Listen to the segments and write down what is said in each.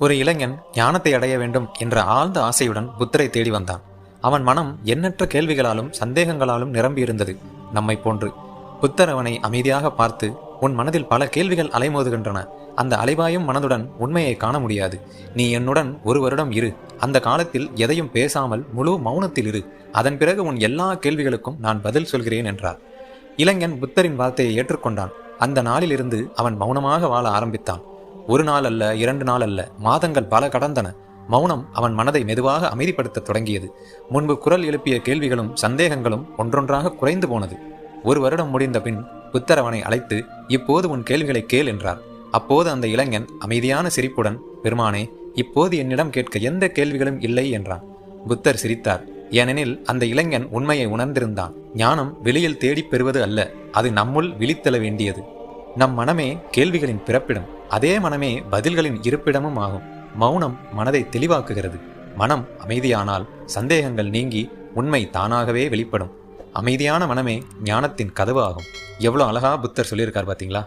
ஒரு இளைஞன் ஞானத்தை அடைய வேண்டும் என்ற ஆழ்ந்த ஆசையுடன் புத்தரை தேடி வந்தான். அவன் மனம் எண்ணற்ற கேள்விகளாலும் சந்தேகங்களாலும் நிரம்பியிருந்தது. நம்மை போன்று. புத்தர் அவனை அமைதியாக பார்த்து, உன் மனதில் பல கேள்விகள் அலைமோதுகின்றன. அந்த அலைவாயும் மனதுடன் உண்மையை காண முடியாது. நீ என்னுடன் ஒரு வருடம் இரு. அந்த காலத்தில் எதையும் பேசாமல் முழு மௌனத்தில் இரு. அதன் பிறகு உன் எல்லா கேள்விகளுக்கும் நான் பதில் சொல்கிறேன் என்றார். இளைஞன் புத்தரின் வார்த்தையை ஏற்றுக்கொண்டான். அந்த நாளிலிருந்து அவன் மௌனமாக வாழ ஆரம்பித்தான். ஒரு நாள் அல்ல, 2 நாள் அல்ல, மாதங்கள் பல கடந்தன. மௌனம் அவன் மனதை மெதுவாக அமைதிப்படுத்த தொடங்கியது. முன்பு குரல் எழுப்பிய கேள்விகளும் சந்தேகங்களும் ஒன்றொன்றாக குறைந்து போனது. ஒரு வருடம் முடிந்த பின் புத்தர் அவனை அழைத்து, இப்போது உன் கேள்விகளை கேள் என்றார். அப்போது அந்த இளைஞன் அமைதியான சிரிப்புடன், பெருமானே, இப்போது என்னிடம் கேட்க எந்த கேள்விகளும் இல்லை என்றான். புத்தர் சிரித்தார். ஏனெனில் அந்த இளைஞன் உண்மையை உணர்ந்திருந்தான். ஞானம் வெளியில் தேடிப் பெறுவது அல்ல, அது நம்முள் விழித்தெழ வேண்டியது. நம் மனமே கேள்விகளின் பிறப்பிடம், அதே மனமே பதில்களின் இருப்பிடமும் ஆகும். மௌனம் மனதை தெளிவாக்குகிறது. மனம் அமைதியானால் சந்தேகங்கள் நீங்கி உண்மை தானாகவே வெளிப்படும். அமைதியான மனமே ஞானத்தின் கதவு ஆகும். எவ்வளோ அழகா புத்தர் சொல்லியிருக்கார் பார்த்தீங்களா?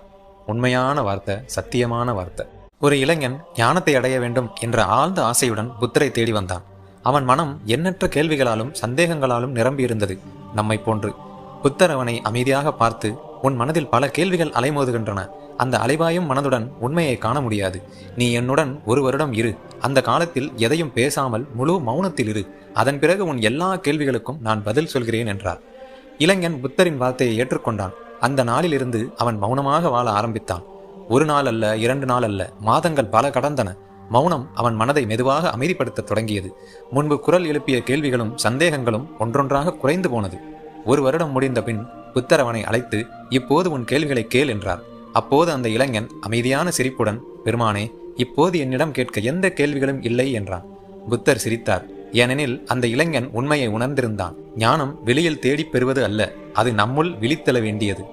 உண்மையான வார்த்தை, சத்தியமான வார்த்தை. ஒரு இளைஞன் ஞானத்தை அடைய வேண்டும் என்ற ஆழ்ந்த ஆசையுடன் புத்தரை தேடி வந்தான். அவன் மனம் எண்ணற்ற கேள்விகளாலும் சந்தேகங்களாலும் நிரம்பியிருந்தது. நம்மை போன்று. புத்தர் அவனை அமைதியாக பார்த்து, உன் மனதில் பல கேள்விகள் அலைமோதுகின்றன. அந்த அலைவாயும் மனதுடன் உண்மையை காண முடியாது. நீ என்னுடன் ஒரு வருடம் இரு. அந்த காலத்தில் எதையும் பேசாமல் முழு மௌனத்தில் இரு. அதன் பிறகு உன் எல்லா கேள்விகளுக்கும் நான் பதில் சொல்கிறேன் என்றார். இளைஞன் புத்தரின் வார்த்தையை ஏற்றுக்கொண்டான். அந்த நாளிலிருந்து அவன் மௌனமாக வாழ ஆரம்பித்தான். ஒரு நாள் அல்ல, 2 நாள் அல்ல, மாதங்கள் பல கடந்தன. மௌனம் அவன் மனதை மெதுவாக அமைதிப்படுத்த தொடங்கியது. முன்பு குரல் எழுப்பிய கேள்விகளும் சந்தேகங்களும் ஒன்றொன்றாக குறைந்து போனது. ஒரு வருடம் முடிந்த பின் புத்தர் அவனை அழைத்து, இப்போது உன் கேள்விகளை கேள் என்றார். அப்போது அந்த இளைஞன் அமைதியான சிரிப்புடன், பெருமானே, இப்போது என்னிடம் கேட்க எந்த கேள்விகளும் இல்லை என்றான். புத்தர் சிரித்தார். ஏனெனில் அந்த இளைஞன் உண்மையை உணர்ந்திருந்தான். ஞானம் வெளியில் தேடிப் பெறுவது அல்ல, அது நம்முள் விழித்தெழ வேண்டியது.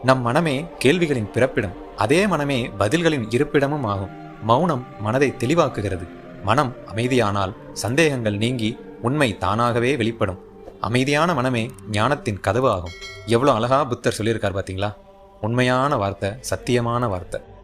நம் மனமே கேள்விகளின் பிறப்பிடம், அதே மனமே பதில்களின் இருப்பிடமும் ஆகும். மௌனம் மனதை தெளிவாக்குகிறது. மனம் அமைதியானால் சந்தேகங்கள் நீங்கி உண்மை தானாகவே வெளிப்படும். அமைதியான மனமே ஞானத்தின் கதவு ஆகும். எவ்வளோ அழகா புத்தர் சொல்லியிருக்கார் பார்த்தீங்களா? உண்மையான வார்த்தை, சத்தியமான வார்த்தை.